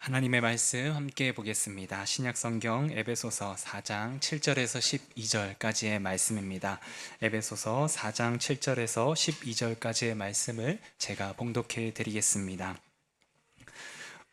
하나님의 말씀 함께 보겠습니다. 신약성경 에베소서 4장 7절에서 12절까지의 말씀입니다. 에베소서 4장 7절에서 12절까지의 말씀을 제가 봉독해 드리겠습니다.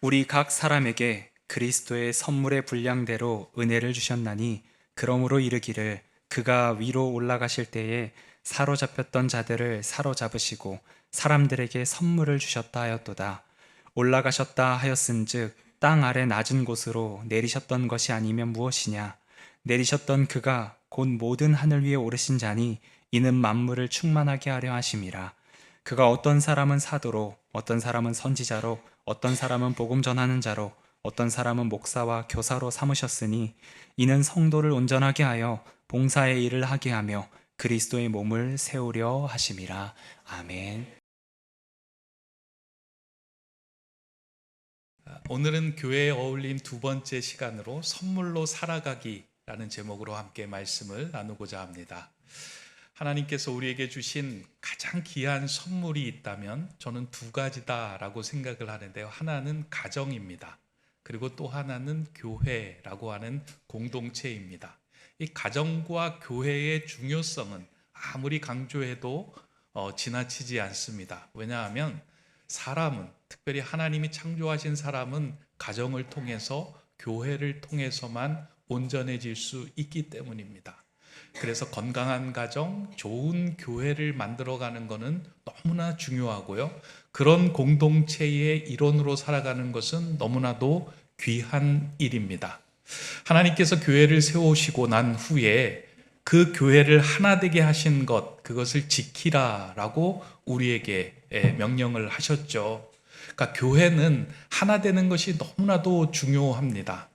우리 각 사람에게 그리스도의 선물의 분량대로 은혜를 주셨나니 그러므로 이르기를 그가 위로 올라가실 때에 사로잡혔던 자들을 사로잡으시고 사람들에게 선물을 주셨다 하였도다. 올라가셨다 하였은즉 땅 아래 낮은 곳으로 내리셨던 것이 아니면 무엇이냐. 내리셨던 그가 곧 모든 하늘 위에 오르신 자니 이는 만물을 충만하게 하려 하심이라. 그가 어떤 사람은 사도로, 어떤 사람은 선지자로, 어떤 사람은 복음 전하는 자로, 어떤 사람은 목사와 교사로 삼으셨으니 이는 성도를 온전하게 하여 봉사의 일을 하게 하며 그리스도의 몸을 세우려 하심이라. 아멘. 오늘은 교회에 어울린 두 번째 시간으로 선물로 살아가기라는 제목으로 함께 말씀을 나누고자 합니다. 하나님께서 우리에게 주신 가장 귀한 선물이 있다면 저는 두 가지다라고 생각을 하는데요. 하나는 가정입니다. 그리고 또 하나는 교회라고 하는 공동체입니다. 이 가정과 교회의 중요성은 아무리 강조해도 지나치지 않습니다. 왜냐하면 사람은, 특별히 하나님이 창조하신 사람은 가정을 통해서, 교회를 통해서만 온전해질 수 있기 때문입니다. 그래서 건강한 가정, 좋은 교회를 만들어가는 것은 너무나 중요하고요. 그런 공동체의 일원으로 살아가는 것은 너무나도 귀한 일입니다. 하나님께서 교회를 세우시고 난 후에 그 교회를 하나 되게 하신 것, 그것을 지키라라고 우리에게 명령을 하셨죠. 그러니까 교회는 하나 되는 것이 너무나도 중요합니다.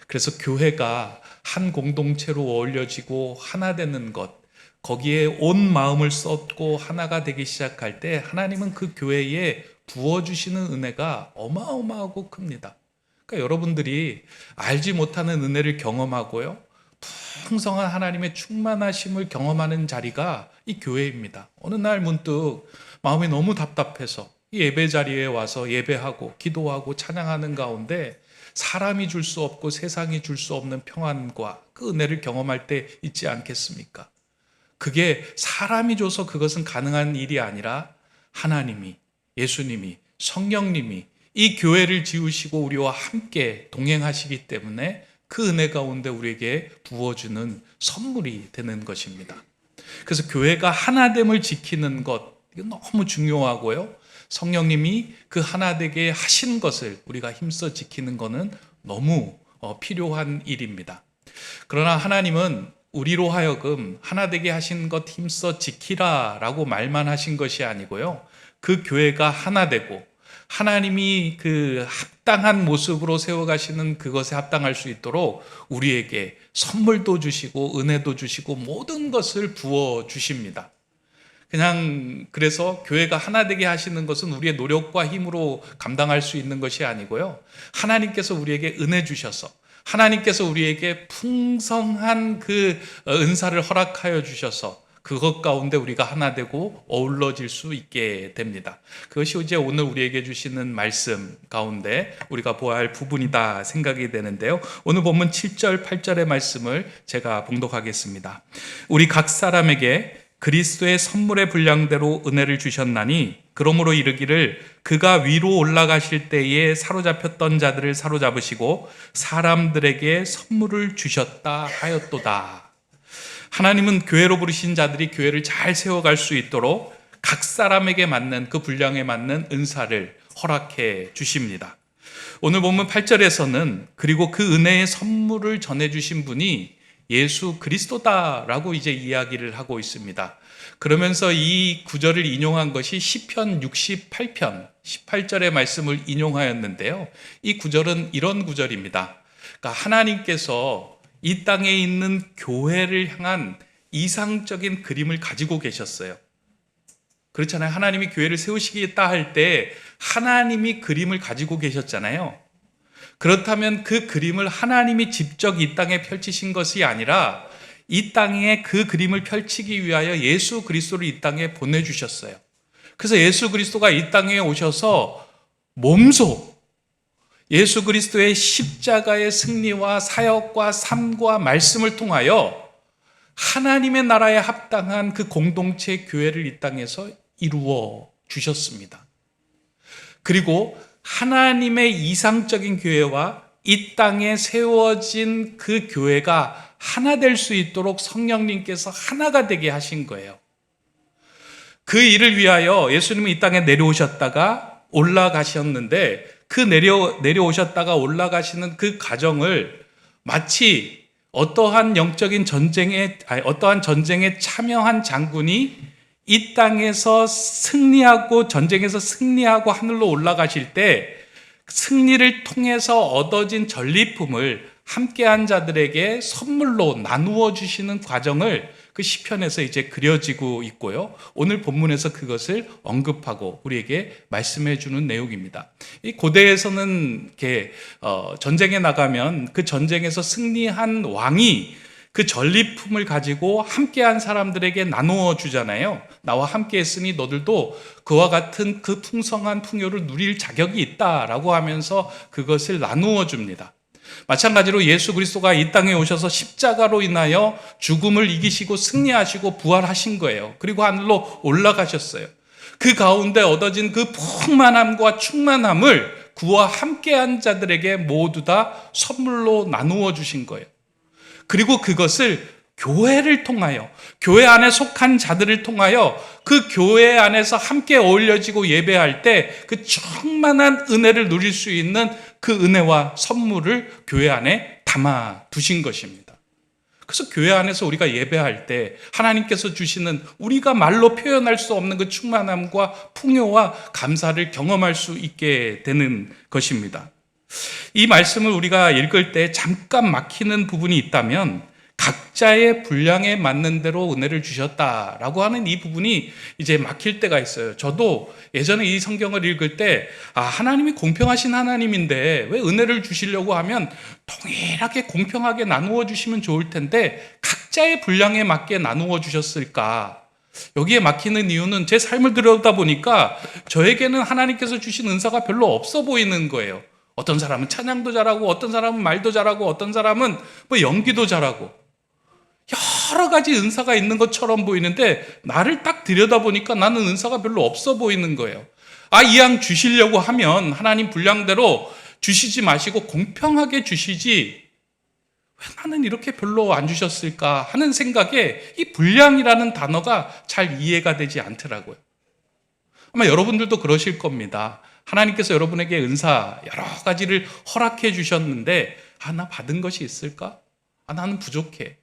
그래서 교회가 한 공동체로 어울려지고 하나 되는 것, 거기에 온 마음을 쏟고 하나가 되기 시작할 때 하나님은 그 교회에 부어주시는 은혜가 어마어마하고 큽니다. 그러니까 여러분들이 알지 못하는 은혜를 경험하고요, 풍성한 하나님의 충만하심을 경험하는 자리가 이 교회입니다. 어느 날 문득 마음이 너무 답답해서 이 예배 자리에 와서 예배하고 기도하고 찬양하는 가운데 사람이 줄 수 없고 세상이 줄 수 없는 평안과 그 은혜를 경험할 때 있지 않겠습니까? 그게 사람이 줘서 그것은 가능한 일이 아니라 하나님이, 예수님이, 성령님이 이 교회를 지으시고 우리와 함께 동행하시기 때문에 그 은혜 가운데 우리에게 부어주는 선물이 되는 것입니다. 그래서 교회가 하나됨을 지키는 것, 이거 너무 중요하고요. 성령님이 그 하나되게 하신 것을 우리가 힘써 지키는 것은 너무 필요한 일입니다. 그러나 하나님은 우리로 하여금 하나되게 하신 것 힘써 지키라라고 말만 하신 것이 아니고요. 그 교회가 하나되고 하나님이 그 합당한 모습으로 세워가시는 그것에 합당할 수 있도록 우리에게 선물도 주시고 은혜도 주시고 모든 것을 부어 주십니다. 그냥 그래서 교회가 하나 되게 하시는 것은 우리의 노력과 힘으로 감당할 수 있는 것이 아니고요. 하나님께서 우리에게 은혜 주셔서 하나님께서 우리에게 풍성한 그 은사를 허락하여 주셔서 그것 가운데 우리가 하나 되고 어우러질 수 있게 됩니다. 그것이 이제 오늘 우리에게 주시는 말씀 가운데 우리가 보아야 할 부분이다 생각이 되는데요. 오늘 본문 7절, 8절의 말씀을 제가 봉독하겠습니다. 우리 각 사람에게 그리스도의 선물의 분량대로 은혜를 주셨나니 그러므로 이르기를 그가 위로 올라가실 때에 사로잡혔던 자들을 사로잡으시고 사람들에게 선물을 주셨다 하였도다. 하나님은 교회로 부르신 자들이 교회를 잘 세워갈 수 있도록 각 사람에게 맞는 그 분량에 맞는 은사를 허락해 주십니다. 오늘 본문 8절에서는 그리고 그 은혜의 선물을 전해주신 분이 예수 그리스도다라고 이제 이야기를 하고 있습니다. 그러면서 이 구절을 인용한 것이 시편 68편 18절의 말씀을 인용하였는데요. 이 구절은 이런 구절입니다. 그러니까 하나님께서 이 땅에 있는 교회를 향한 이상적인 그림을 가지고 계셨어요. 그렇잖아요. 하나님이 교회를 세우시겠다 할 때 하나님이 그림을 가지고 계셨잖아요. 그렇다면 그 그림을 하나님이 직접 이 땅에 펼치신 것이 아니라 이 땅에 그 그림을 펼치기 위하여 예수 그리스도를 이 땅에 보내주셨어요. 그래서 예수 그리스도가 이 땅에 오셔서 몸소 예수 그리스도의 십자가의 승리와 사역과 삶과 말씀을 통하여 하나님의 나라에 합당한 그 공동체 교회를 이 땅에서 이루어 주셨습니다. 그리고 하나님의 이상적인 교회와 이 땅에 세워진 그 교회가 하나 될 수 있도록 성령님께서 하나가 되게 하신 거예요. 그 일을 위하여 예수님은 이 땅에 내려오셨다가 올라가셨는데, 그 내려오셨다가 올라가시는 그 과정을 마치 어떠한 전쟁에 참여한 장군이 이 땅에서 전쟁에서 승리하고 하늘로 올라가실 때 승리를 통해서 얻어진 전리품을 함께한 자들에게 선물로 나누어 주시는 과정을 그 시편에서 이제 그려지고 있고요. 오늘 본문에서 그것을 언급하고 우리에게 말씀해 주는 내용입니다. 이 고대에서는 이렇게 전쟁에 나가면 그 전쟁에서 승리한 왕이 그 전리품을 가지고 함께한 사람들에게 나누어 주잖아요. 나와 함께 했으니 너들도 그와 같은 그 풍성한 풍요를 누릴 자격이 있다라고 하면서 그것을 나누어 줍니다. 마찬가지로 예수 그리스도가 이 땅에 오셔서 십자가로 인하여 죽음을 이기시고 승리하시고 부활하신 거예요. 그리고 하늘로 올라가셨어요. 그 가운데 얻어진 그 풍만함과 충만함을 그와 함께한 자들에게 모두 다 선물로 나누어 주신 거예요. 그리고 그것을 교회를 통하여, 교회 안에 속한 자들을 통하여 그 교회 안에서 함께 어울려지고 예배할 때 그 충만한 은혜를 누릴 수 있는 그 은혜와 선물을 교회 안에 담아 두신 것입니다. 그래서 교회 안에서 우리가 예배할 때 하나님께서 주시는 우리가 말로 표현할 수 없는 그 충만함과 풍요와 감사를 경험할 수 있게 되는 것입니다. 이 말씀을 우리가 읽을 때 잠깐 막히는 부분이 있다면 각자의 분량에 맞는 대로 은혜를 주셨다라고 하는 이 부분이 이제 막힐 때가 있어요. 저도 예전에 이 성경을 읽을 때 하나님이 공평하신 하나님인데 왜 은혜를 주시려고 하면 동일하게 공평하게 나누어 주시면 좋을 텐데 각자의 분량에 맞게 나누어 주셨을까? 여기에 막히는 이유는 제 삶을 들여다보니까 저에게는 하나님께서 주신 은사가 별로 없어 보이는 거예요. 어떤 사람은 찬양도 잘하고 어떤 사람은 말도 잘하고 어떤 사람은 연기도 잘하고 여러 가지 은사가 있는 것처럼 보이는데 나를 딱 들여다보니까 나는 은사가 별로 없어 보이는 거예요. 이왕 주시려고 하면 하나님 분량대로 주시지 마시고 공평하게 주시지 왜 나는 이렇게 별로 안 주셨을까 하는 생각에 이 분량이라는 단어가 잘 이해가 되지 않더라고요. 아마 여러분들도 그러실 겁니다. 하나님께서 여러분에게 은사 여러 가지를 허락해 주셨는데 나 받은 것이 있을까? 나는 부족해.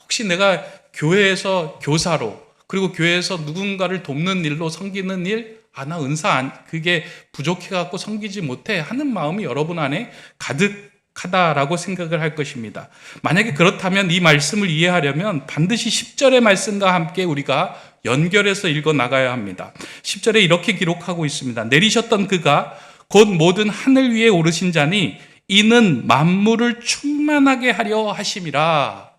혹시 내가 교회에서 교사로 그리고 교회에서 누군가를 돕는 일로 섬기는 일 나 그게 부족해갖고 섬기지 못해 하는 마음이 여러분 안에 가득하다라고 생각을 할 것입니다. 만약에 그렇다면 이 말씀을 이해하려면 반드시 10절의 말씀과 함께 우리가 연결해서 읽어 나가야 합니다. 10절에 이렇게 기록하고 있습니다. 내리셨던 그가 곧 모든 하늘 위에 오르신 자니 이는 만물을 충만하게 하려 하심이라.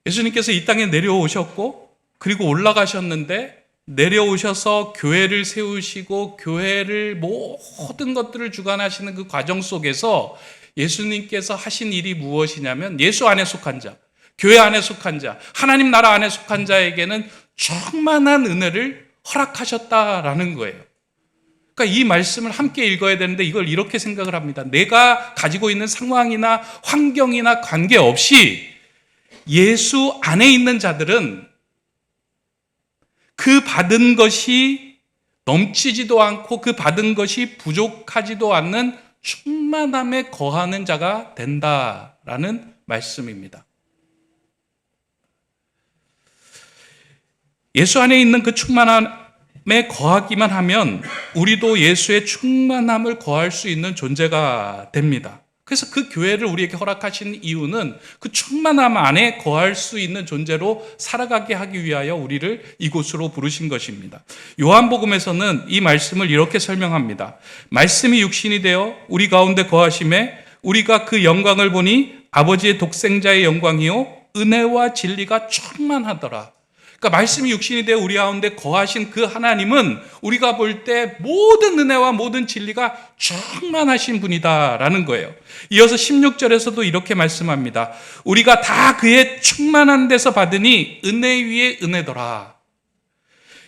예수님께서 이 땅에 내려오셨고 그리고 올라가셨는데 내려오셔서 교회를 세우시고 교회를 모든 것들을 주관하시는 그 과정 속에서 예수님께서 하신 일이 무엇이냐면 예수 안에 속한 자, 교회 안에 속한 자, 하나님 나라 안에 속한 자에게는 충만한 은혜를 허락하셨다라는 거예요. 그러니까 이 말씀을 함께 읽어야 되는데 이걸 이렇게 생각을 합니다. 내가 가지고 있는 상황이나 환경이나 관계없이 예수 안에 있는 자들은 그 받은 것이 넘치지도 않고 그 받은 것이 부족하지도 않는 충만함에 거하는 자가 된다라는 말씀입니다. 예수 안에 있는 그 충만함에 거하기만 하면 우리도 예수의 충만함을 거할 수 있는 존재가 됩니다. 그래서 그 교회를 우리에게 허락하신 이유는 그 충만함 안에 거할 수 있는 존재로 살아가게 하기 위하여 우리를 이곳으로 부르신 것입니다. 요한복음에서는 이 말씀을 이렇게 설명합니다. 말씀이 육신이 되어 우리 가운데 거하심에 우리가 그 영광을 보니 아버지의 독생자의 영광이요 은혜와 진리가 충만하더라. 그러니까 말씀이 육신이 되어 우리 가운데 거하신 그 하나님은 우리가 볼 때 모든 은혜와 모든 진리가 충만하신 분이다라는 거예요. 이어서 16절에서도 이렇게 말씀합니다. 우리가 다 그의 충만한 데서 받으니 은혜 위에 은혜더라.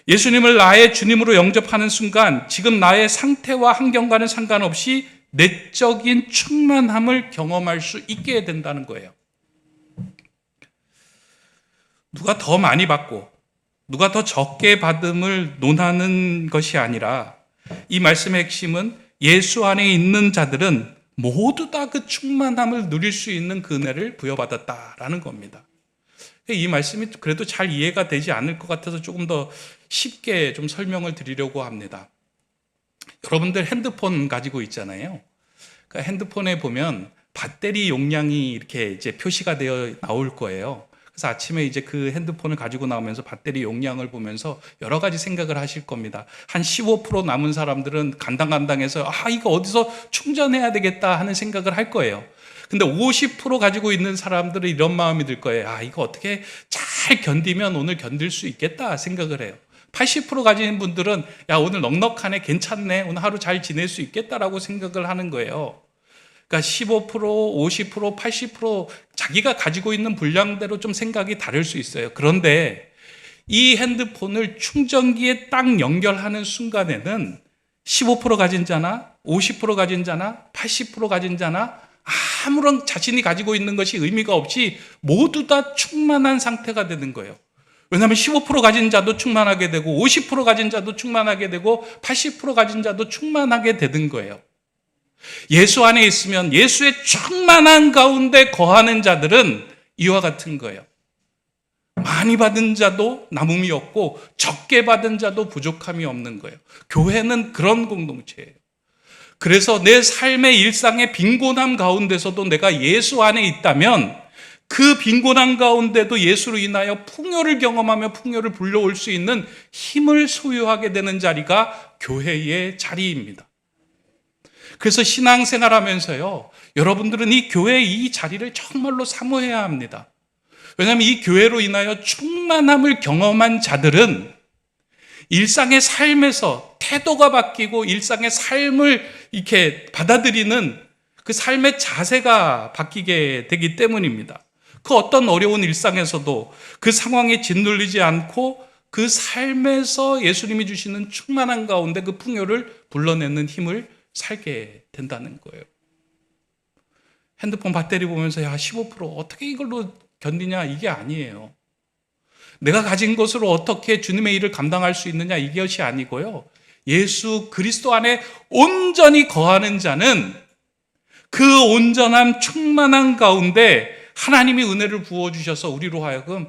예수님을 나의 주님으로 영접하는 순간 지금 나의 상태와 환경과는 상관없이 내적인 충만함을 경험할 수 있게 된다는 거예요. 누가 더 많이 받고 누가 더 적게 받음을 논하는 것이 아니라 이 말씀의 핵심은 예수 안에 있는 자들은 모두 다 그 충만함을 누릴 수 있는 그 은혜를 부여받았다라는 겁니다. 이 말씀이 그래도 잘 이해가 되지 않을 것 같아서 조금 더 쉽게 좀 설명을 드리려고 합니다. 여러분들 핸드폰 가지고 있잖아요. 그러니까 핸드폰에 보면 배터리 용량이 이렇게 이제 표시가 되어 나올 거예요. 그래서 아침에 이제 그 핸드폰을 가지고 나오면서 배터리 용량을 보면서 여러 가지 생각을 하실 겁니다. 한 15% 남은 사람들은 간당간당해서 이거 어디서 충전해야 되겠다 하는 생각을 할 거예요. 근데 50% 가지고 있는 사람들은 이런 마음이 들 거예요. 이거 어떻게 잘 견디면 오늘 견딜 수 있겠다 생각을 해요. 80% 가진 분들은 오늘 넉넉하네, 괜찮네, 오늘 하루 잘 지낼 수 있겠다라고 생각을 하는 거예요. 그러니까 15%, 50%, 80% 자기가 가지고 있는 분량대로 좀 생각이 다를 수 있어요. 그런데 이 핸드폰을 충전기에 딱 연결하는 순간에는 15% 가진 자나 50% 가진 자나 80% 가진 자나 아무런 자신이 가지고 있는 것이 의미가 없이 모두 다 충만한 상태가 되는 거예요. 왜냐하면 15% 가진 자도 충만하게 되고 50% 가진 자도 충만하게 되고 80% 가진 자도 충만하게 되는 거예요. 예수 안에 있으면 예수의 충만한 가운데 거하는 자들은 이와 같은 거예요. 많이 받은 자도 남음이 없고 적게 받은 자도 부족함이 없는 거예요. 교회는 그런 공동체예요. 그래서 내 삶의 일상의 빈곤함 가운데서도 내가 예수 안에 있다면 그 빈곤함 가운데도 예수로 인하여 풍요를 경험하며 풍요를 불러올 수 있는 힘을 소유하게 되는 자리가 교회의 자리입니다. 그래서 신앙생활 하면서요, 여러분들은 이 교회의 이 자리를 정말로 사모해야 합니다. 왜냐하면 이 교회로 인하여 충만함을 경험한 자들은 일상의 삶에서 태도가 바뀌고 일상의 삶을 이렇게 받아들이는 그 삶의 자세가 바뀌게 되기 때문입니다. 그 어떤 어려운 일상에서도 그 상황에 짓눌리지 않고 그 삶에서 예수님이 주시는 충만한 가운데 그 풍요를 불러내는 힘을 살게 된다는 거예요. 핸드폰 배터리 보면서 15% 어떻게 이걸로 견디냐 이게 아니에요. 내가 가진 것으로 어떻게 주님의 일을 감당할 수 있느냐 이것이 아니고요. 예수 그리스도 안에 온전히 거하는 자는 그 온전한 충만한 가운데 하나님이 은혜를 부어주셔서 우리로 하여금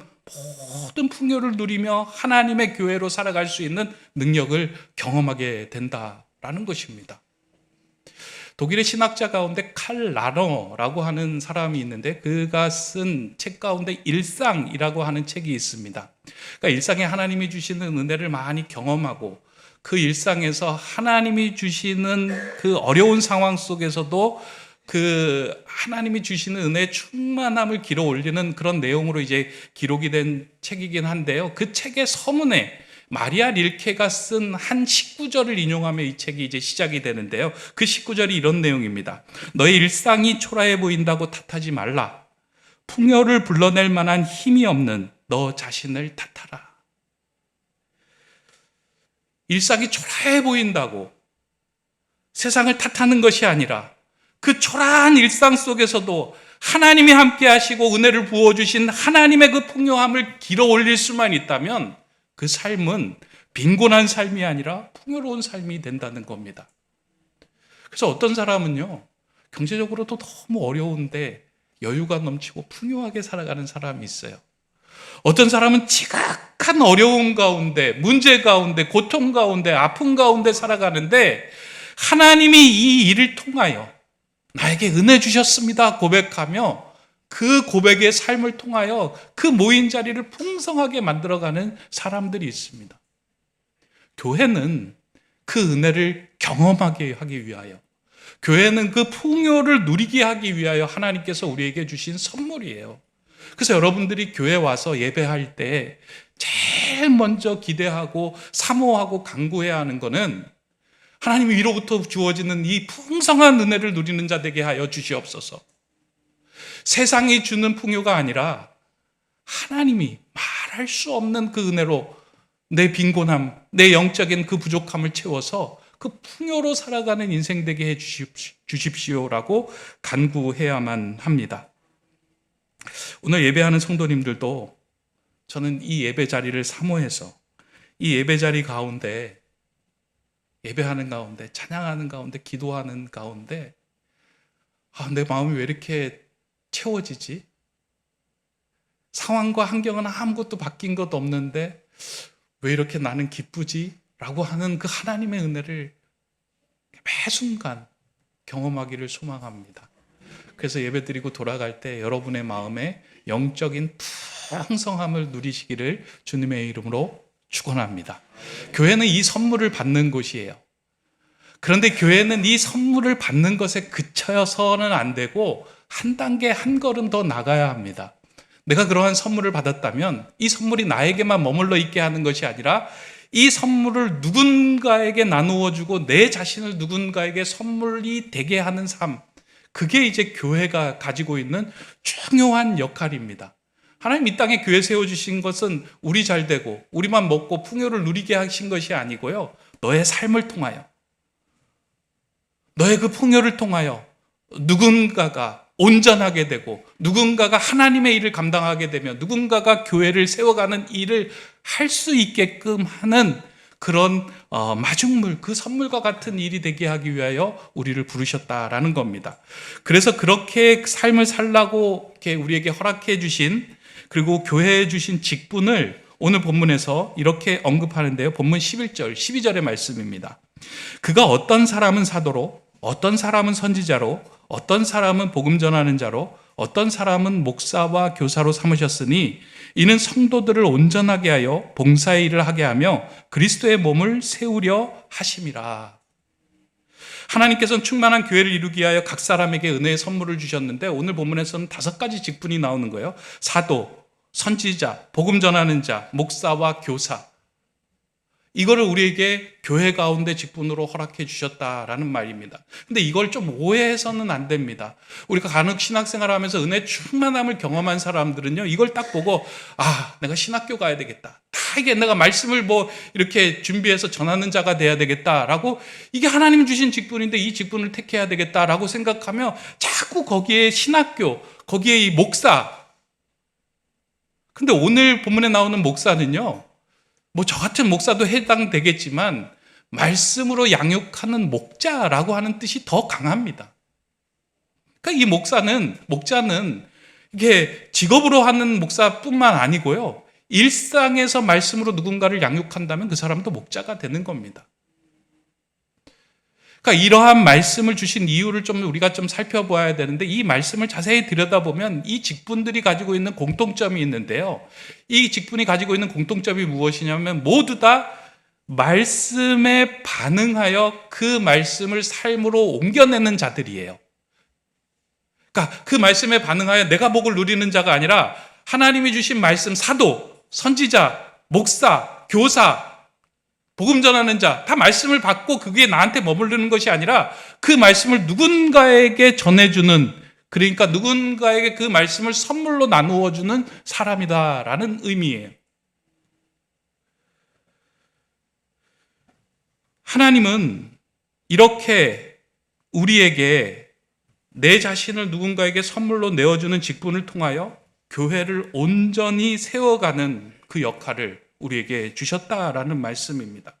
모든 풍요를 누리며 하나님의 교회로 살아갈 수 있는 능력을 경험하게 된다라는 것입니다. 독일의 신학자 가운데 칼 라너라고 하는 사람이 있는데 그가 쓴 책 가운데 일상이라고 하는 책이 있습니다. 그러니까 일상에 하나님이 주시는 은혜를 많이 경험하고 그 일상에서 하나님이 주시는 그 어려운 상황 속에서도 그 하나님이 주시는 은혜의 충만함을 길어 올리는 그런 내용으로 이제 기록이 된 책이긴 한데요. 그 책의 서문에 마리아 릴케가 쓴 한 19절을 인용하며 이 책이 이제 시작이 되는데요. 그 19절이 이런 내용입니다. 너의 일상이 초라해 보인다고 탓하지 말라. 풍요를 불러낼 만한 힘이 없는 너 자신을 탓하라. 일상이 초라해 보인다고 세상을 탓하는 것이 아니라 그 초라한 일상 속에서도 하나님이 함께 하시고 은혜를 부어주신 하나님의 그 풍요함을 길어 올릴 수만 있다면 그 삶은 빈곤한 삶이 아니라 풍요로운 삶이 된다는 겁니다. 그래서 어떤 사람은요, 경제적으로도 너무 어려운데 여유가 넘치고 풍요하게 살아가는 사람이 있어요. 어떤 사람은 지각한 어려움 가운데, 문제 가운데, 고통 가운데, 아픔 가운데 살아가는데 하나님이 이 일을 통하여 나에게 은혜 주셨습니다 고백하며 그 고백의 삶을 통하여 그 모인 자리를 풍성하게 만들어가는 사람들이 있습니다. 교회는 그 은혜를 경험하게 하기 위하여, 교회는 그 풍요를 누리게 하기 위하여 하나님께서 우리에게 주신 선물이에요. 그래서 여러분들이 교회 와서 예배할 때 제일 먼저 기대하고 사모하고 간구해야 하는 것은 하나님 위로부터 주어지는 이 풍성한 은혜를 누리는 자 되게 하여 주시옵소서. 세상이 주는 풍요가 아니라 하나님이 말할 수 없는 그 은혜로 내 빈곤함, 내 영적인 그 부족함을 채워서 그 풍요로 살아가는 인생 되게 해 주십시오라고 간구해야만 합니다. 오늘 예배하는 성도님들도 저는 이 예배 자리를 사모해서 이 예배 자리 가운데 예배하는 가운데 찬양하는 가운데 기도하는 가운데 내 마음이 왜 이렇게 채워지지? 상황과 환경은 아무것도 바뀐 것 없는데 왜 이렇게 나는 기쁘지? 라고 하는 그 하나님의 은혜를 매 순간 경험하기를 소망합니다. 그래서 예배드리고 돌아갈 때 여러분의 마음에 영적인 풍성함을 누리시기를 주님의 이름으로 축원합니다. 교회는 이 선물을 받는 곳이에요. 그런데 교회는 이 선물을 받는 것에 그쳐서는 안 되고 한 단계 한 걸음 더 나가야 합니다. 내가 그러한 선물을 받았다면 이 선물이 나에게만 머물러 있게 하는 것이 아니라 이 선물을 누군가에게 나누어 주고 내 자신을 누군가에게 선물이 되게 하는 삶, 그게 이제 교회가 가지고 있는 중요한 역할입니다. 하나님 이 땅에 교회 세워주신 것은 우리 잘 되고 우리만 먹고 풍요를 누리게 하신 것이 아니고요, 너의 삶을 통하여, 너의 그 풍요를 통하여 누군가가 온전하게 되고 누군가가 하나님의 일을 감당하게 되며 누군가가 교회를 세워가는 일을 할 수 있게끔 하는 그런 마중물, 그 선물과 같은 일이 되게 하기 위하여 우리를 부르셨다라는 겁니다. 그래서 그렇게 삶을 살라고 이렇게 우리에게 허락해 주신, 그리고 교회에 주신 직분을 오늘 본문에서 이렇게 언급하는데요. 본문 11절, 12절의 말씀입니다. 그가 어떤 사람은 사도로, 어떤 사람은 선지자로, 어떤 사람은 복음 전하는 자로, 어떤 사람은 목사와 교사로 삼으셨으니 이는 성도들을 온전하게 하여 봉사의 일을 하게 하며 그리스도의 몸을 세우려 하심이라. 하나님께서는 충만한 교회를 이루기 위하여 각 사람에게 은혜의 선물을 주셨는데 오늘 본문에서는 5가지 직분이 나오는 거예요. 사도, 선지자, 복음 전하는 자, 목사와 교사. 이거를 우리에게 교회 가운데 직분으로 허락해 주셨다라는 말입니다. 근데 이걸 좀 오해해서는 안 됩니다. 우리가 간혹 신학생활 하면서 은혜 충만함을 경험한 사람들은요, 이걸 딱 보고 내가 신학교 가야 되겠다, 다 이게 내가 말씀을 이렇게 준비해서 전하는 자가 돼야 되겠다라고, 이게 하나님 주신 직분인데 이 직분을 택해야 되겠다라고 생각하며 자꾸 거기에 신학교, 거기에 이 목사. 근데 오늘 본문에 나오는 목사는요, 저 같은 목사도 해당되겠지만 말씀으로 양육하는 목자라고 하는 뜻이 더 강합니다. 그러니까 이 목자는 이게 직업으로 하는 목사뿐만 아니고요, 일상에서 말씀으로 누군가를 양육한다면 그 사람도 목자가 되는 겁니다. 그러니까 이러한 말씀을 주신 이유를 우리가 좀 살펴보아야 되는데, 이 말씀을 자세히 들여다보면 이 직분들이 가지고 있는 공통점이 있는데요. 이 직분이 가지고 있는 공통점이 무엇이냐면 모두 다 말씀에 반응하여 그 말씀을 삶으로 옮겨내는 자들이에요. 그러니까 그 말씀에 반응하여 내가 복을 누리는 자가 아니라 하나님이 주신 말씀, 사도, 선지자, 목사, 교사, 복음 전하는 자, 다 말씀을 받고 그게 나한테 머무르는 것이 아니라 그 말씀을 누군가에게 전해주는, 그러니까 누군가에게 그 말씀을 선물로 나누어 주는 사람이다라는 의미예요. 하나님은 이렇게 우리에게 내 자신을 누군가에게 선물로 내어주는 직분을 통하여 교회를 온전히 세워가는 그 역할을 우리에게 주셨다라는 말씀입니다.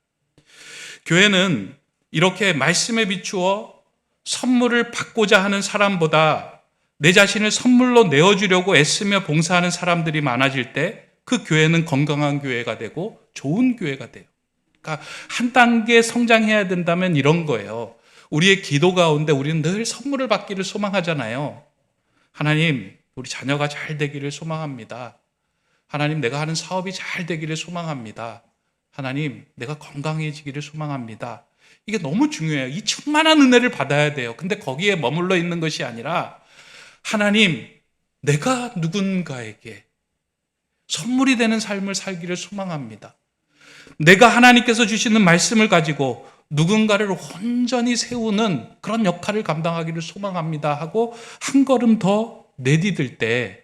교회는 이렇게 말씀에 비추어 선물을 받고자 하는 사람보다 내 자신을 선물로 내어주려고 애쓰며 봉사하는 사람들이 많아질 때 그 교회는 건강한 교회가 되고 좋은 교회가 돼요. 그러니까 한 단계 성장해야 된다면 이런 거예요. 우리의 기도 가운데 우리는 늘 선물을 받기를 소망하잖아요. 하나님, 우리 자녀가 잘 되기를 소망합니다. 하나님, 내가 하는 사업이 잘 되기를 소망합니다. 하나님, 내가 건강해지기를 소망합니다. 이게 너무 중요해요. 이 충만한 은혜를 받아야 돼요. 근데 거기에 머물러 있는 것이 아니라 하나님, 내가 누군가에게 선물이 되는 삶을 살기를 소망합니다. 내가 하나님께서 주시는 말씀을 가지고 누군가를 온전히 세우는 그런 역할을 감당하기를 소망합니다 하고 한 걸음 더 내디딜 때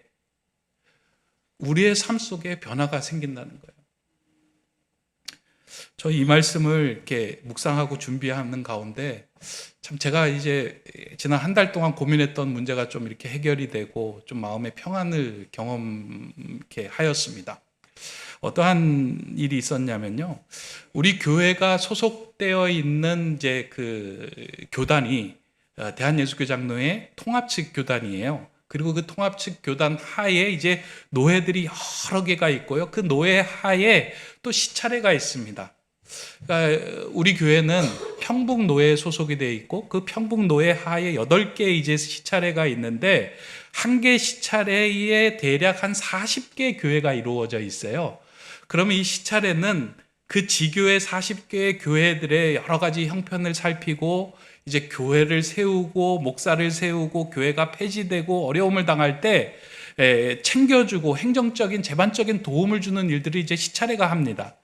우리의 삶 속에 변화가 생긴다는 거예요. 저 이 말씀을 이렇게 묵상하고 준비하는 가운데 참 제가 이제 지난 한 달 동안 고민했던 문제가 좀 이렇게 해결이 되고 좀 마음의 평안을 경험케 하였습니다. 어떠한 일이 있었냐면요. 우리 교회가 소속되어 있는 이제 그 교단이 대한예수교장로회 통합측 교단이에요. 그리고 그 통합측 교단 하에 이제 노회들이 여러 개가 있고요. 그 노회 하에 또 시차례가 있습니다. 그러니까 우리 교회는 평북노회에 소속이 되어 있고 그 평북노회 하에 8개 이제 시차례가 있는데 한 개 시차례에 대략 한 40개 교회가 이루어져 있어요. 그러면 이 시차례는 그 지교회 40개의 교회들의 여러 가지 형편을 살피고 이제 교회를 세우고 목사를 세우고 교회가 폐지되고 어려움을 당할 때 챙겨주고 행정적인 재반적인 도움을 주는 일들이 이제 시차례가 합니다.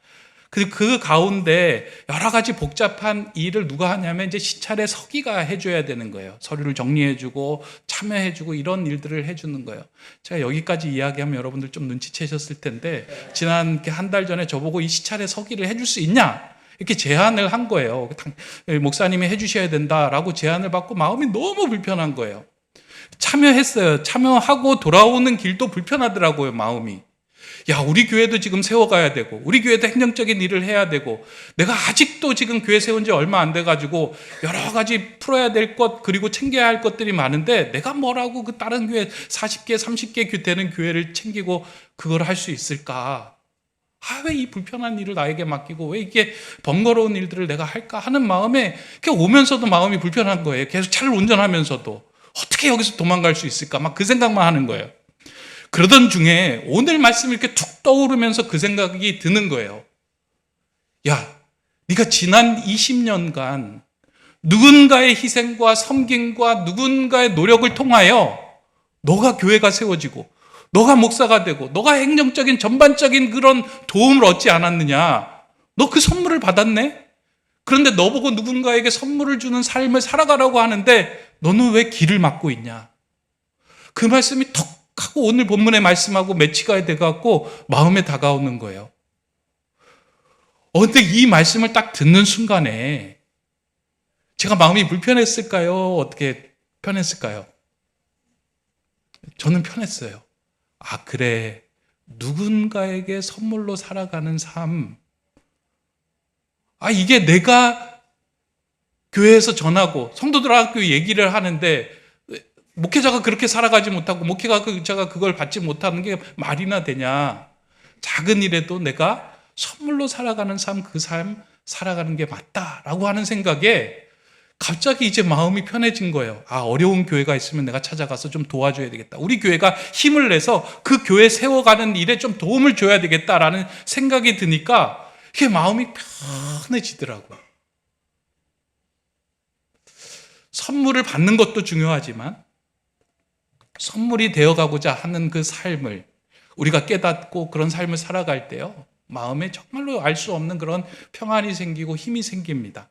그 가운데 여러 가지 복잡한 일을 누가 하냐면 이제 시차례 서기가 해줘야 되는 거예요. 서류를 정리해주고 참여해주고 이런 일들을 해주는 거예요. 제가 여기까지 이야기하면 여러분들 좀 눈치채셨을 텐데 지난 한 달 전에 저보고 이 시차례 서기를 해줄 수 있냐? 이렇게 제안을 한 거예요. 목사님이 해주셔야 된다라고 제안을 받고 마음이 너무 불편한 거예요. 참여했어요. 참여하고 돌아오는 길도 불편하더라고요, 마음이. 야, 우리 교회도 지금 세워가야 되고, 우리 교회도 행정적인 일을 해야 되고, 내가 아직도 지금 교회 세운 지 얼마 안 돼가지고, 여러 가지 풀어야 될 것, 그리고 챙겨야 할 것들이 많은데, 내가 뭐라고 그 다른 교회 40개, 30개 되는 교회를 챙기고, 그걸 할 수 있을까? 왜 이 불편한 일을 나에게 맡기고, 왜 이게 번거로운 일들을 내가 할까 하는 마음에, 오면서도 마음이 불편한 거예요. 계속 차를 운전하면서도. 어떻게 여기서 도망갈 수 있을까? 막 그 생각만 하는 거예요. 그러던 중에 오늘 말씀이 이렇게 툭 떠오르면서 그 생각이 드는 거예요. 야, 네가 지난 20년간 누군가의 희생과 섬김과 누군가의 노력을 통하여 너가 교회가 세워지고 너가 목사가 되고 너가 행정적인 전반적인 그런 도움을 얻지 않았느냐? 너 그 선물을 받았네? 그런데 너보고 누군가에게 선물을 주는 삶을 살아가라고 하는데 너는 왜 길을 막고 있냐? 그 말씀이 톡 하고 오늘 본문의 말씀하고 매치가 돼갖고 마음에 다가오는 거예요. 근데 이 말씀을 딱 듣는 순간에 제가 마음이 불편했을까요? 어떻게 편했을까요? 저는 편했어요. 그래. 누군가에게 선물로 살아가는 삶. 이게 내가 교회에서 전하고 성도들하고 얘기를 하는데 목회자가 그렇게 살아가지 못하고 목회자가 그걸 받지 못하는 게 말이나 되냐. 작은 일에도 내가 선물로 살아가는 삶, 그 삶 살아가는 게 맞다라고 하는 생각에 갑자기 이제 마음이 편해진 거예요. 어려운 교회가 있으면 내가 찾아가서 좀 도와줘야 되겠다. 우리 교회가 힘을 내서 그 교회 세워가는 일에 좀 도움을 줘야 되겠다라는 생각이 드니까 이게 마음이 편해지더라고요. 선물을 받는 것도 중요하지만 선물이 되어가고자 하는 그 삶을 우리가 깨닫고 그런 삶을 살아갈 때요, 마음에 정말로 알 수 없는 그런 평안이 생기고 힘이 생깁니다.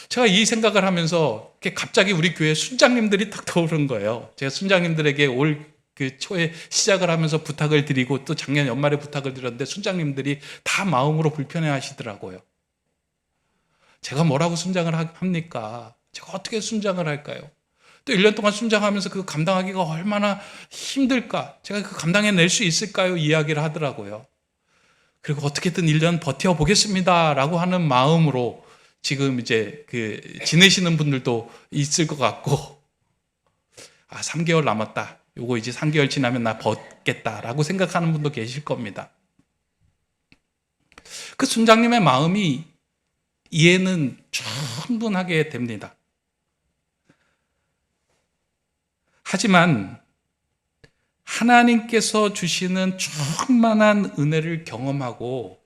제가 이 생각을 하면서 갑자기 우리 교회 순장님들이 딱 떠오른 거예요. 제가 순장님들에게 올 그 초에 시작을 하면서 부탁을 드리고 또 작년 연말에 부탁을 드렸는데 순장님들이 다 마음으로 불편해 하시더라고요. 제가 뭐라고 순장을 합니까? 제가 어떻게 순장을 할까요? 또 1년 동안 순장하면서 그거 감당하기가 얼마나 힘들까? 제가 그 감당해낼 수 있을까요? 이야기를 하더라고요. 그리고 어떻게든 1년 버텨보겠습니다 라고 하는 마음으로 지금 이제 지내시는 분들도 있을 것 같고, 3개월 남았다. 요거 이제 3개월 지나면 나 벗겠다라고 생각하는 분도 계실 겁니다. 그 순장님의 마음이 이해는 충분하게 됩니다. 하지만 하나님께서 주시는 충만한 은혜를 경험하고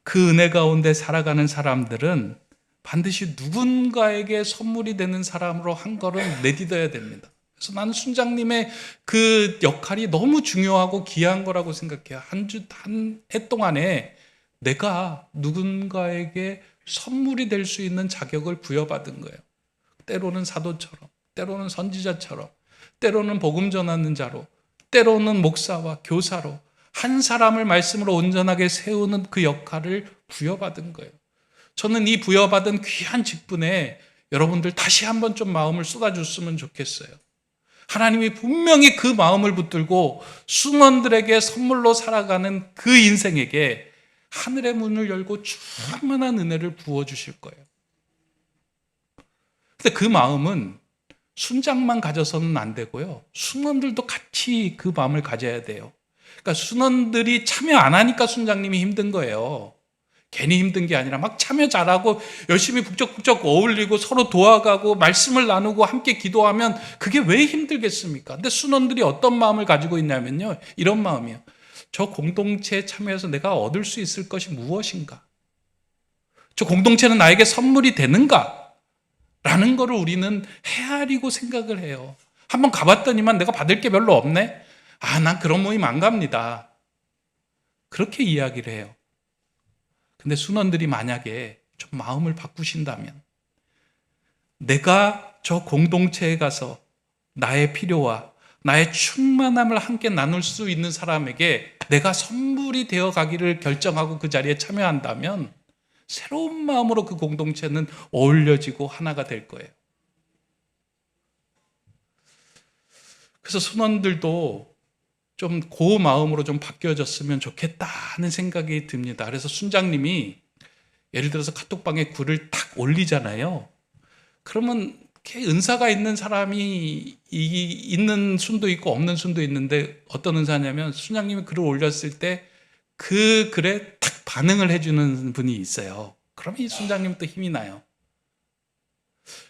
그 은혜 가운데 살아가는 사람들은 반드시 누군가에게 선물이 되는 사람으로 한 걸음 내딛어야 됩니다. 그래서 나는 순장님의 그 역할이 너무 중요하고 귀한 거라고 생각해요. 한 해 동안에 내가 누군가에게 선물이 될 수 있는 자격을 부여받은 거예요. 때로는 사도처럼, 때로는 선지자처럼, 때로는 복음 전하는 자로, 때로는 목사와 교사로 한 사람을 말씀으로 온전하게 세우는 그 역할을 부여받은 거예요. 저는 이 부여받은 귀한 직분에 여러분들 다시 한번 좀 마음을 쏟아줬으면 좋겠어요. 하나님이 분명히 그 마음을 붙들고 순원들에게 선물로 살아가는 그 인생에게 하늘의 문을 열고 충만한 은혜를 부어주실 거예요. 근데 그 마음은 순장만 가져서는 안 되고요. 순원들도 같이 그 마음을 가져야 돼요. 그러니까 순원들이 참여 안 하니까 순장님이 힘든 거예요. 괜히 힘든 게 아니라 막 참여 잘하고 열심히 북적북적 어울리고 서로 도와가고 말씀을 나누고 함께 기도하면 그게 왜 힘들겠습니까? 근데 순원들이 어떤 마음을 가지고 있냐면요. 이런 마음이에요. 저 공동체에 참여해서 내가 얻을 수 있을 것이 무엇인가? 저 공동체는 나에게 선물이 되는가? 라는 거를 우리는 헤아리고 생각을 해요. 한번 가봤더니만 내가 받을 게 별로 없네? 난 그런 모임 안 갑니다. 그렇게 이야기를 해요. 근데 순원들이 만약에 좀 마음을 바꾸신다면 내가 저 공동체에 가서 나의 필요와 나의 충만함을 함께 나눌 수 있는 사람에게 내가 선물이 되어 가기를 결정하고 그 자리에 참여한다면 새로운 마음으로 그 공동체는 어울려지고 하나가 될 거예요. 그래서 순원들도 좀 그 마음으로 좀 바뀌어졌으면 좋겠다 하는 생각이 듭니다. 그래서 순장님이 예를 들어서 카톡방에 글을 탁 올리잖아요. 그러면 이렇게 은사가 있는 사람이 있는 순도 있고 없는 순도 있는데 어떤 은사냐면 순장님이 글을 올렸을 때 그 글에 탁 반응을 해주는 분이 있어요. 그러면 이 순장님 또 힘이 나요.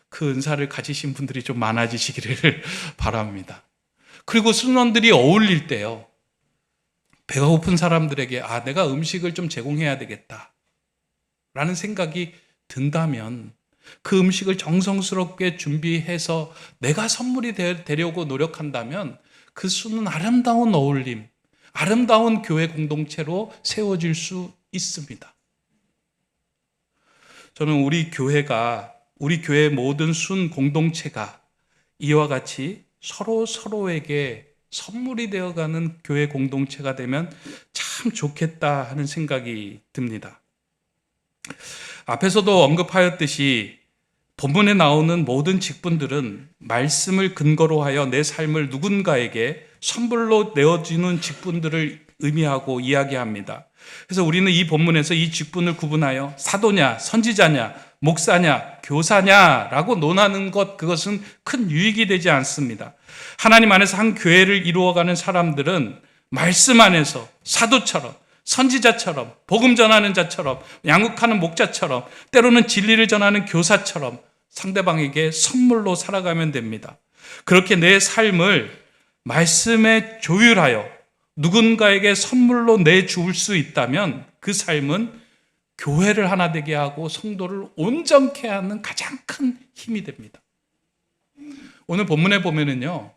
그 은사를 가지신 분들이 좀 많아지시기를 바랍니다. 그리고 순원들이 어울릴 때요. 배가 고픈 사람들에게 내가 음식을 좀 제공해야 되겠다 라는 생각이 든다면 그 음식을 정성스럽게 준비해서 내가 선물이 되려고 노력한다면 그 수는 아름다운 어울림, 아름다운 교회 공동체로 세워질 수 있습니다. 저는 우리 교회 모든 순 공동체가 이와 같이 서로에게 선물이 되어가는 교회 공동체가 되면 참 좋겠다 하는 생각이 듭니다. 앞에서도 언급하였듯이 본문에 나오는 모든 직분들은 말씀을 근거로 하여 내 삶을 누군가에게 선물로 내어주는 직분들을 의미하고 이야기합니다. 그래서 우리는 이 본문에서 이 직분을 구분하여 사도냐, 선지자냐, 목사냐, 교사냐라고 논하는 그것은 큰 유익이 되지 않습니다. 하나님 안에서 한 교회를 이루어가는 사람들은 말씀 안에서 사도처럼, 선지자처럼, 복음 전하는 자처럼, 양육하는 목자처럼, 때로는 진리를 전하는 교사처럼 상대방에게 선물로 살아가면 됩니다. 그렇게 내 삶을 말씀에 조율하여 누군가에게 선물로 내줄 수 있다면 그 삶은 교회를 하나 되게 하고 성도를 온전케 하는 가장 큰 힘이 됩니다. 오늘 본문에 보면은요,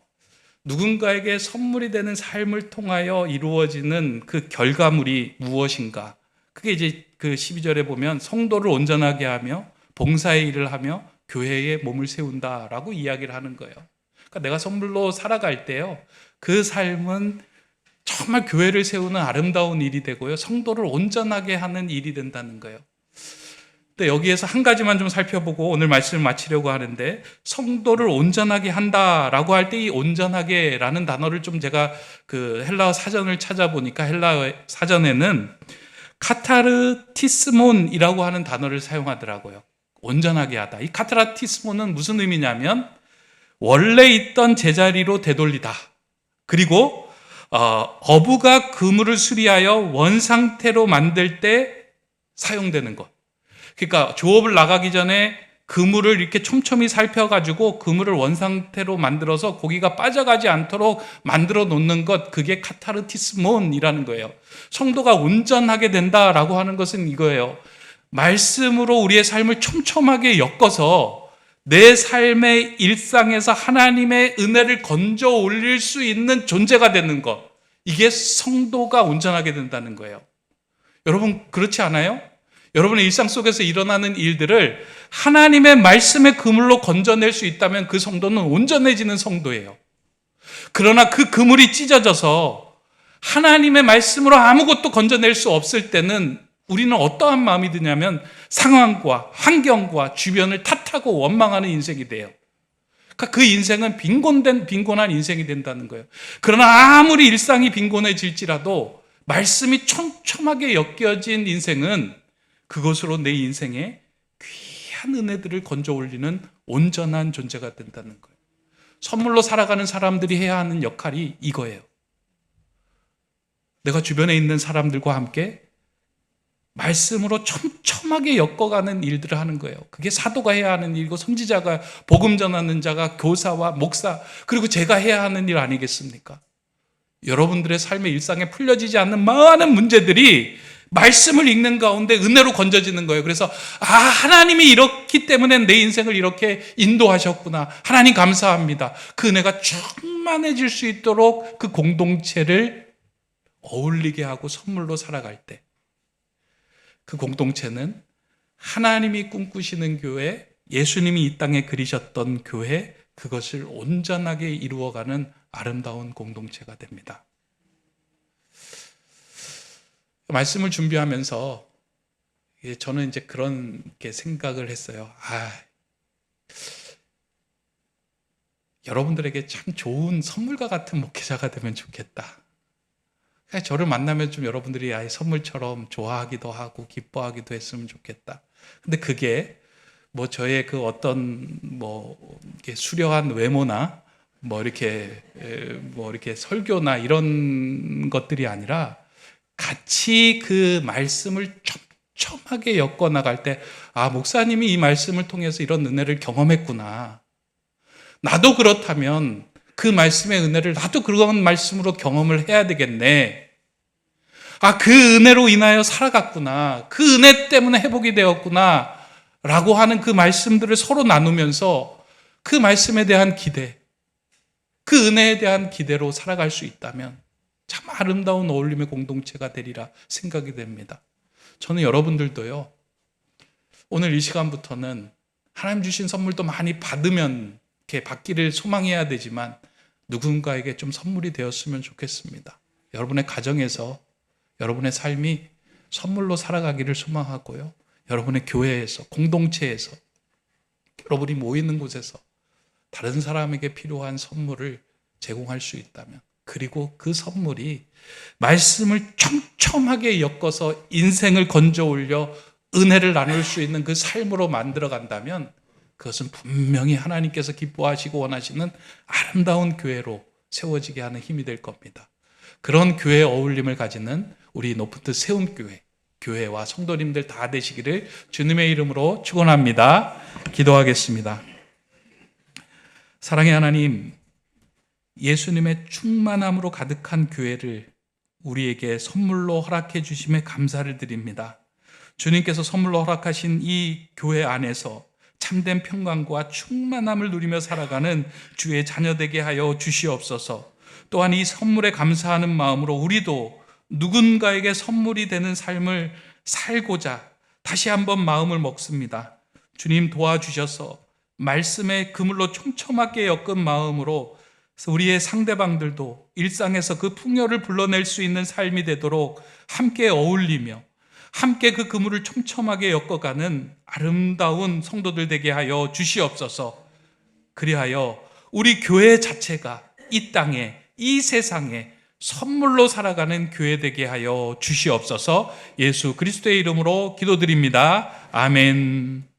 누군가에게 선물이 되는 삶을 통하여 이루어지는 그 결과물이 무엇인가? 그게 이제 그 12절에 보면 성도를 온전하게 하며 봉사의 일을 하며 교회에 몸을 세운다라고 이야기를 하는 거예요. 그러니까 내가 선물로 살아갈 때요, 그 삶은 정말 교회를 세우는 아름다운 일이 되고요, 성도를 온전하게 하는 일이 된다는 거예요. 근데 여기에서 한 가지만 좀 살펴보고 오늘 말씀을 마치려고 하는데, 성도를 온전하게 한다라고 할 때 이 온전하게라는 단어를 좀 제가 그 헬라어 사전을 찾아보니까 헬라어 사전에는 카타르티스몬이라고 하는 단어를 사용하더라고요. 온전하게 하다. 이 카타르티스몬은 무슨 의미냐면 원래 있던 제자리로 되돌리다. 그리고 어부가 그물을 수리하여 원상태로 만들 때 사용되는 것. 그러니까 조업을 나가기 전에 그물을 이렇게 촘촘히 살펴가지고 그물을 원상태로 만들어서 고기가 빠져가지 않도록 만들어 놓는 것, 그게 카타르티스몬이라는 거예요. 성도가 온전하게 된다라고 하는 것은 이거예요. 말씀으로 우리의 삶을 촘촘하게 엮어서 내 삶의 일상에서 하나님의 은혜를 건져 올릴 수 있는 존재가 되는 것, 이게 성도가 온전하게 된다는 거예요. 여러분 그렇지 않아요? 여러분의 일상 속에서 일어나는 일들을 하나님의 말씀의 그물로 건져낼 수 있다면 그 성도는 온전해지는 성도예요. 그러나 그 그물이 찢어져서 하나님의 말씀으로 아무것도 건져낼 수 없을 때는 우리는 어떠한 마음이 드냐면 상황과 환경과 주변을 탓하고 원망하는 인생이 돼요. 그러니까 그 인생은 빈곤한 인생이 된다는 거예요. 그러나 아무리 일상이 빈곤해질지라도 말씀이 촘촘하게 엮여진 인생은 그것으로 내 인생에 귀한 은혜들을 건져 올리는 온전한 존재가 된다는 거예요. 선물로 살아가는 사람들이 해야 하는 역할이 이거예요. 내가 주변에 있는 사람들과 함께 말씀으로 촘촘하게 엮어가는 일들을 하는 거예요. 그게 사도가 해야 하는 일이고 선지자가, 복음 전하는 자가, 교사와 목사, 그리고 제가 해야 하는 일 아니겠습니까? 여러분들의 삶의 일상에 풀려지지 않는 많은 문제들이 말씀을 읽는 가운데 은혜로 건져지는 거예요. 그래서 하나님이 이렇기 때문에 내 인생을 이렇게 인도하셨구나. 하나님 감사합니다. 그 은혜가 충만해질 수 있도록 그 공동체를 어울리게 하고 선물로 살아갈 때 그 공동체는 하나님이 꿈꾸시는 교회, 예수님이 이 땅에 그리셨던 교회, 그것을 온전하게 이루어가는 아름다운 공동체가 됩니다. 말씀을 준비하면서 저는 이제 그런 생각을 했어요. 여러분들에게 참 좋은 선물과 같은 목회자가 되면 좋겠다. 저를 만나면 좀 여러분들이 선물처럼 좋아하기도 하고 기뻐하기도 했으면 좋겠다. 근데 그게 저의 그 어떤 이렇게 수려한 외모나 이렇게 설교나 이런 것들이 아니라 같이 그 말씀을 촘촘하게 엮어 나갈 때, 목사님이 이 말씀을 통해서 이런 은혜를 경험했구나. 나도 그렇다면 그 말씀의 은혜를 나도 그런 말씀으로 경험을 해야 되겠네. 그 은혜로 인하여 살아갔구나. 그 은혜 때문에 회복이 되었구나. 라고 하는 그 말씀들을 서로 나누면서 그 말씀에 대한 기대, 그 은혜에 대한 기대로 살아갈 수 있다면 참 아름다운 어울림의 공동체가 되리라 생각이 됩니다. 저는 여러분들도요, 오늘 이 시간부터는 하나님 주신 선물도 많이 받기를 소망해야 되지만 누군가에게 좀 선물이 되었으면 좋겠습니다. 여러분의 가정에서 여러분의 삶이 선물로 살아가기를 소망하고요. 여러분의 교회에서, 공동체에서, 여러분이 모이는 곳에서 다른 사람에게 필요한 선물을 제공할 수 있다면, 그리고 그 선물이 말씀을 촘촘하게 엮어서 인생을 건져 올려 은혜를 나눌 수 있는 그 삶으로 만들어 간다면 그것은 분명히 하나님께서 기뻐하시고 원하시는 아름다운 교회로 세워지게 하는 힘이 될 겁니다. 그런 교회의 어울림을 가지는 우리 높은 뜻 세움교회, 교회와 성도님들 다 되시기를 주님의 이름으로 축원합니다. 기도하겠습니다. 사랑의 하나님, 예수님의 충만함으로 가득한 교회를 우리에게 선물로 허락해 주심에 감사를 드립니다. 주님께서 선물로 허락하신 이 교회 안에서 참된 평강과 충만함을 누리며 살아가는 주의 자녀 되게 하여 주시옵소서. 또한 이 선물에 감사하는 마음으로 우리도 누군가에게 선물이 되는 삶을 살고자 다시 한번 마음을 먹습니다. 주님 도와주셔서 말씀의 그물로 촘촘하게 엮은 마음으로 우리의 상대방들도 일상에서 그 풍요를 불러낼 수 있는 삶이 되도록 함께 어울리며 함께 그 그물을 촘촘하게 엮어가는 아름다운 성도들 되게 하여 주시옵소서. 그리하여 우리 교회 자체가 이 땅에, 이 세상에 선물로 살아가는 교회 되게 하여 주시옵소서. 예수 그리스도의 이름으로 기도드립니다. 아멘.